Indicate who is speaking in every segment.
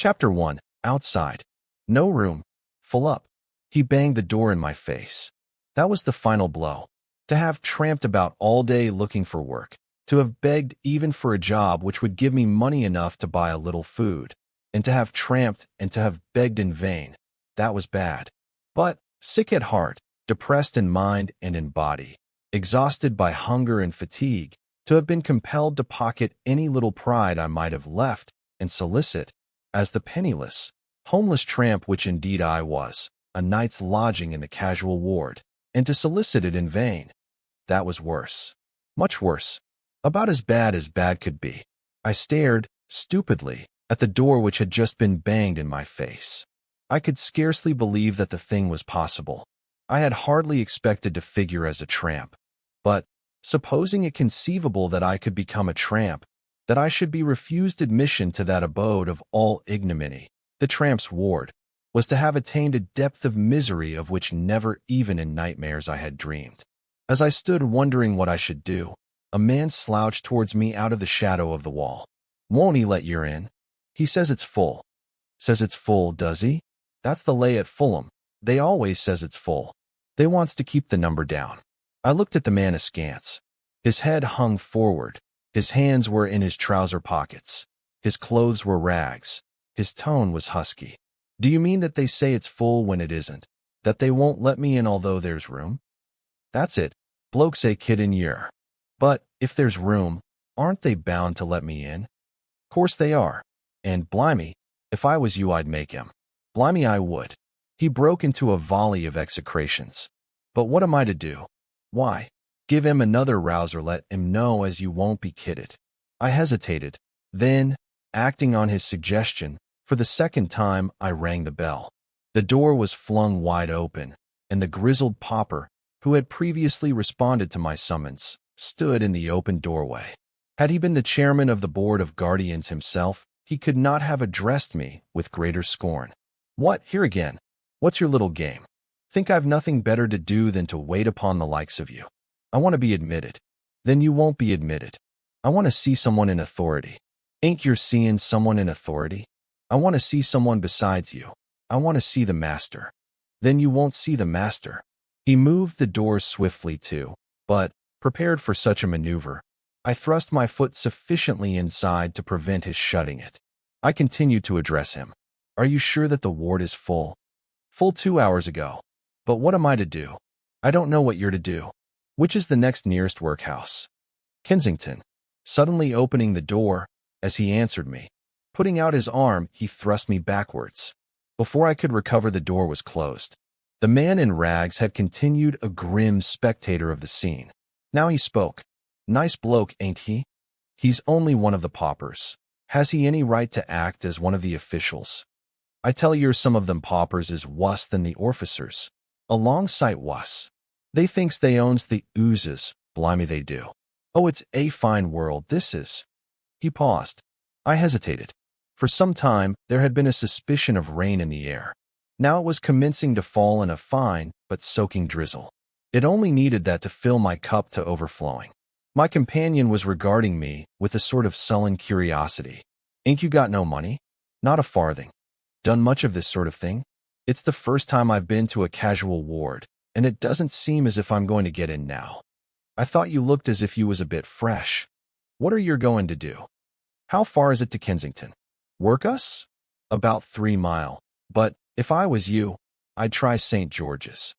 Speaker 1: Chapter 1. Outside. No room. Full up. He banged the door in my face. That was the final blow. To have tramped about all day looking for work, to have begged even for a job which would give me money enough to buy a little food, and to have tramped and to have begged in vain, that was bad. But, sick at heart, depressed in mind and in body, exhausted by hunger and fatigue, to have been compelled to pocket any little pride I might have left and solicit, as the penniless, homeless tramp which indeed I was, a night's lodging in the casual ward, and to solicit it in vain. That was worse. Much worse. About as bad could be. I stared, stupidly, at the door which had just been banged in my face. I could scarcely believe that the thing was possible. I had hardly expected to figure as a tramp. But, supposing it conceivable that I could become a tramp, that I should be refused admission to that abode of all ignominy, the tramp's ward, was to have attained a depth of misery of which never even in nightmares I had dreamed. As I stood wondering what I should do, a man slouched towards me out of the shadow of the wall. "Won't he let you in? He says it's full." "Says it's full, does he? That's the lay at Fulham. They always says it's full. They wants to keep the number down." I looked at the man askance. His head hung forward. His hands were in his trouser pockets. His clothes were rags. His tone was husky. "Do you mean that they say it's full when it isn't? That they won't let me in although there's room?" "That's it. Blokes say kid in year. But, if there's room, aren't they bound to let me in?" "Course they are. And, blimey, if I was you I'd make him. Blimey I would." He broke into a volley of execrations. "But what am I to do?" "Why, give him another rouse or let him know as you won't be kidded." I hesitated. Then, acting on his suggestion, for the second time I rang the bell. The door was flung wide open, and the grizzled pauper, who had previously responded to my summons, stood in the open doorway. Had he been the chairman of the board of guardians himself, he could not have addressed me with greater scorn. "What, here again? What's your little game? Think I've nothing better to do than to wait upon the likes of you? I want to be admitted." "Then you won't be admitted. I want to see someone in authority." "Ain't you seeing someone in authority?" "I want to see someone besides you. I want to see the master." "Then you won't see the master." He moved the door swiftly too, but, prepared for such a maneuver, I thrust my foot sufficiently inside to prevent his shutting it. I continued to address him. "Are you sure that the ward is full?" "Full 2 hours ago." "But what am I to do?" "I don't know what you're to do." "Which is the next nearest workhouse?" "Kensington." Suddenly opening the door, as he answered me, putting out his arm, he thrust me backwards. Before I could recover, the door was closed. The man in rags had continued a grim spectator of the scene. Now he spoke. "Nice bloke, ain't he?" "He's only one of the paupers. Has he any right to act as one of the officials?" "I tell yer some of them paupers is wuss than the orficers. A long sight wuss. They thinks they owns the oozes, blimey they do. Oh, it's a fine world, this is." He paused. I hesitated. For some time, there had been a suspicion of rain in the air. Now it was commencing to fall in a fine, but soaking drizzle. It only needed that to fill my cup to overflowing. My companion was regarding me with a sort of sullen curiosity. "Ain't you got no money?" "Not a farthing." "Done much of this sort of thing?" "It's the first time I've been to a casual ward, and it doesn't seem as if I'm going to get in now." "I thought you looked as if you was a bit fresh. What are you going to do?" "How far is it to Kensington?" "Work us?" "About 3 mile. But, if I was you, I'd try St. George's."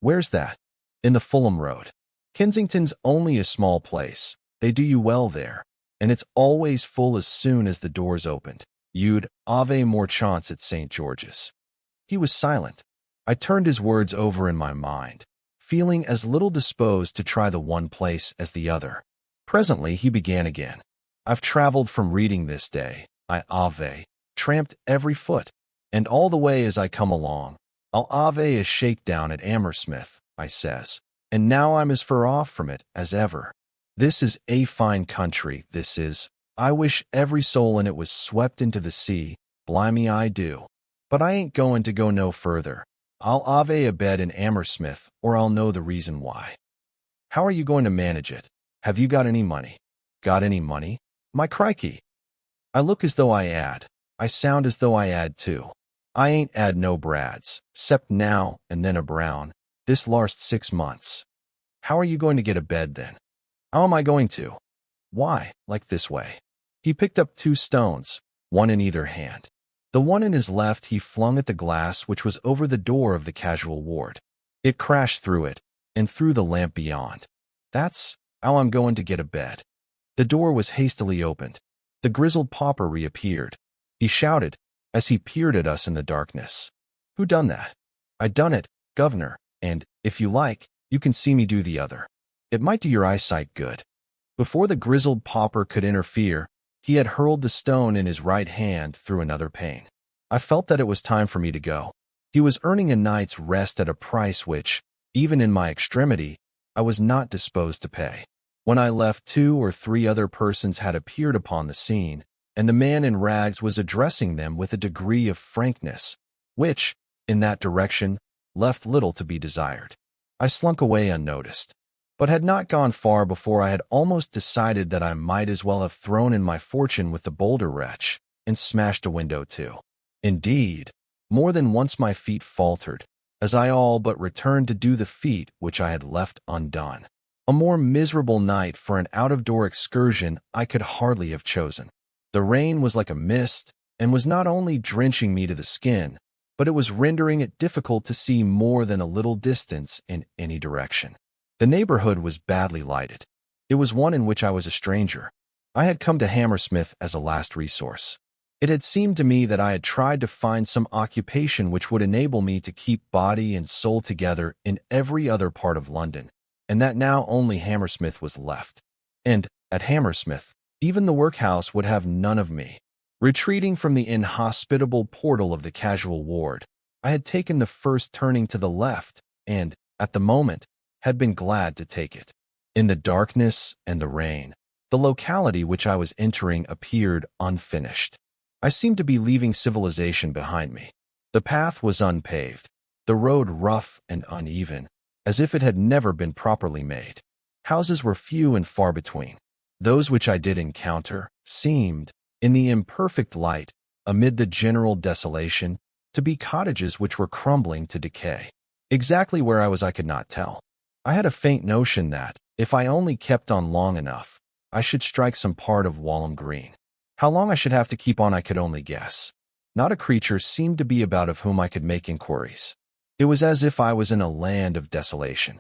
Speaker 1: "Where's that?" "In the Fulham Road. Kensington's only a small place. They do you well there, and it's always full as soon as the door's opened. You'd have more chance at St. George's." He was silent. I turned his words over in my mind, feeling as little disposed to try the one place as the other. Presently he began again. "I've traveled from Reading this day. I tramped every foot, and all the way as I come along. I'll have a shakedown at Hammersmith," I says, "and now I'm as far off from it as ever. This is a fine country, this is. I wish every soul in it was swept into the sea, blimey I do. But I ain't going to go no further. I'll have a bed in Hammersmith, or I'll know the reason why." "How are you going to manage it? Have you got any money?" "Got any money? My crikey! I look as though I had. I sound as though I had two. I ain't 'ad no brads, 'cept now and then a brown, this larst 6 months. How are you going to get a bed then? How am I going to? Why, like this way. He picked up 2 stones, one in either hand. The one in his left he flung at the glass which was over the door of the casual ward. It crashed through it, and through the lamp beyond. That's how I'm going to get a bed. The door was hastily opened. The grizzled pauper reappeared. He shouted, as he peered at us in the darkness. Who done that? I done it, governor, and, if you like, you can see me do the other. It might do your eyesight good. Before the grizzled pauper could interfere, he had hurled the stone in his right hand through another pane. I felt that it was time for me to go. He was earning a night's rest at a price which, even in my extremity, I was not disposed to pay. When I left, 2 or 3 other persons had appeared upon the scene, and the man in rags was addressing them with a degree of frankness, which, in that direction, left little to be desired. I slunk away unnoticed, but had not gone far before I had almost decided that I might as well have thrown in my fortune with the bolder wretch, and smashed a window too. Indeed, more than once my feet faltered, as I all but returned to do the feat which I had left undone. A more miserable night for an out-of-door excursion I could hardly have chosen. The rain was like a mist, and was not only drenching me to the skin, but it was rendering it difficult to see more than a little distance in any direction. The neighborhood was badly lighted. It was one in which I was a stranger. I had come to Hammersmith as a last resource. It had seemed to me that I had tried to find some occupation which would enable me to keep body and soul together in every other part of London, and that now only Hammersmith was left. And, at Hammersmith, even the workhouse would have none of me. Retreating from the inhospitable portal of the casual ward, I had taken the first turning to the left, and, at the moment, had been glad to take it. In the darkness and the rain, the locality which I was entering appeared unfinished. I seemed to be leaving civilization behind me. The path was unpaved, the road rough and uneven, as if it had never been properly made. Houses were few and far between. Those which I did encounter seemed, in the imperfect light, amid the general desolation, to be cottages which were crumbling to decay. Exactly where I was I could not tell. I had a faint notion that, if I only kept on long enough, I should strike some part of Walham Green. How long I should have to keep on I could only guess. Not a creature seemed to be about of whom I could make inquiries. It was as if I was in a land of desolation.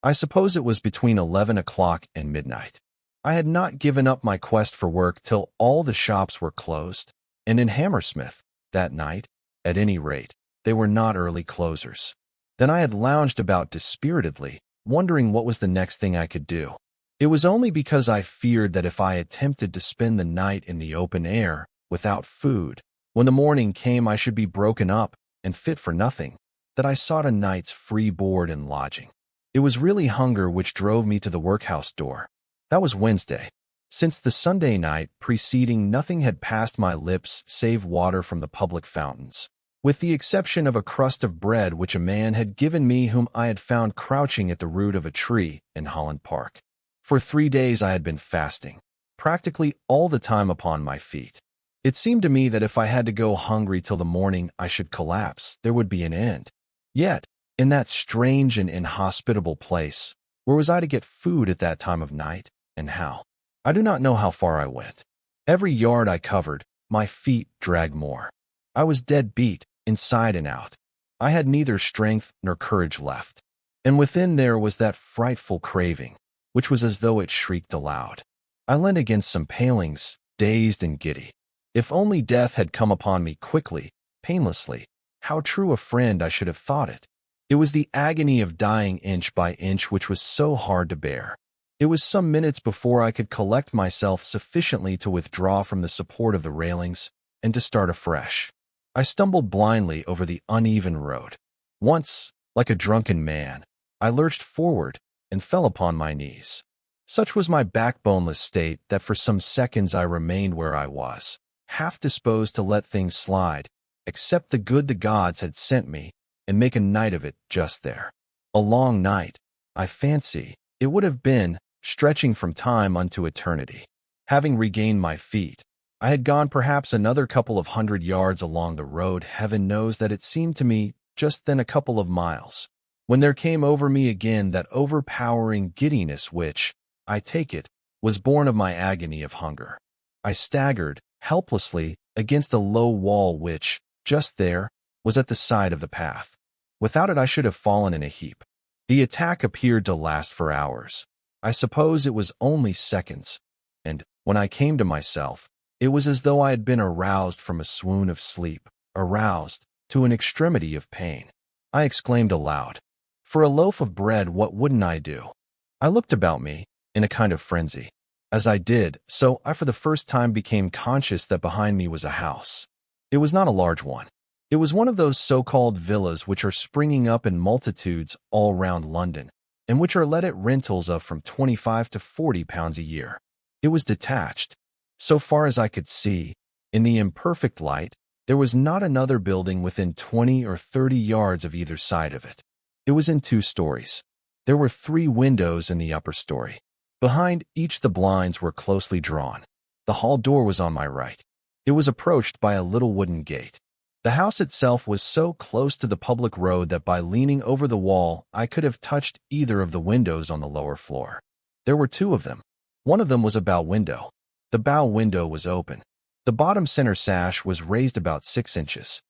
Speaker 1: I suppose it was between 11 o'clock and midnight. I had not given up my quest for work till all the shops were closed, and in Hammersmith, that night, at any rate, they were not early closers. Then I had lounged about dispiritedly, wondering what was the next thing I could do. It was only because I feared that if I attempted to spend the night in the open air, without food, when the morning came I should be broken up and fit for nothing, that I sought a night's free board and lodging. It was really hunger which drove me to the workhouse door. That was Wednesday. Since the Sunday night preceding, nothing had passed my lips save water from the public fountains, with the exception of a crust of bread which a man had given me whom I had found crouching at the root of a tree in Holland Park. For 3 days I had been fasting, practically all the time upon my feet. It seemed to me that if I had to go hungry till the morning I should collapse, there would be an end. Yet, in that strange and inhospitable place, where was I to get food at that time of night, and how? I do not know how far I went. Every yard I covered, my feet dragged more. I was dead beat, inside and out. I had neither strength nor courage left. And within there was that frightful craving, which was as though it shrieked aloud. I leaned against some palings, dazed and giddy. If only death had come upon me quickly, painlessly, how true a friend I should have thought it. It was the agony of dying inch by inch which was so hard to bear. It was some minutes before I could collect myself sufficiently to withdraw from the support of the railings and to start afresh. I stumbled blindly over the uneven road. Once, like a drunken man, I lurched forward and fell upon my knees. Such was my backboneless state that for some seconds I remained where I was, half disposed to let things slide, accept the good the gods had sent me, and make a night of it just there. A long night, I fancy, it would have been, stretching from time unto eternity. Having regained my feet, I had gone perhaps another couple of 100 yards along the road. Heaven knows that it seemed to me just then a couple of miles, when there came over me again that overpowering giddiness which, I take it, was born of my agony of hunger. I staggered, helplessly, against a low wall which, just there, was at the side of the path. Without it I should have fallen in a heap. The attack appeared to last for hours. I suppose it was only seconds, and, when I came to myself, it was as though I had been aroused from a swoon of sleep, aroused to an extremity of pain. I exclaimed aloud, "For a loaf of bread, what wouldn't I do?" I looked about me, in a kind of frenzy. As I did so, I for the first time became conscious that behind me was a house. It was not a large one. It was one of those so-called villas which are springing up in multitudes all round London, and which are let at rentals of from £25 to £40 a year. It was detached. So far as I could see, in the imperfect light, there was not another building within 20 or 30 yards of either side of it. It was in 2 stories. There were 3 windows in the upper story. Behind each the blinds were closely drawn. The hall door was on my right. It was approached by a little wooden gate. The house itself was so close to the public road that by leaning over the wall I could have touched either of the windows on the lower floor. There were 2 of them. One of them was a bow window. The bow window was open. The bottom center sash was raised about 6 inches.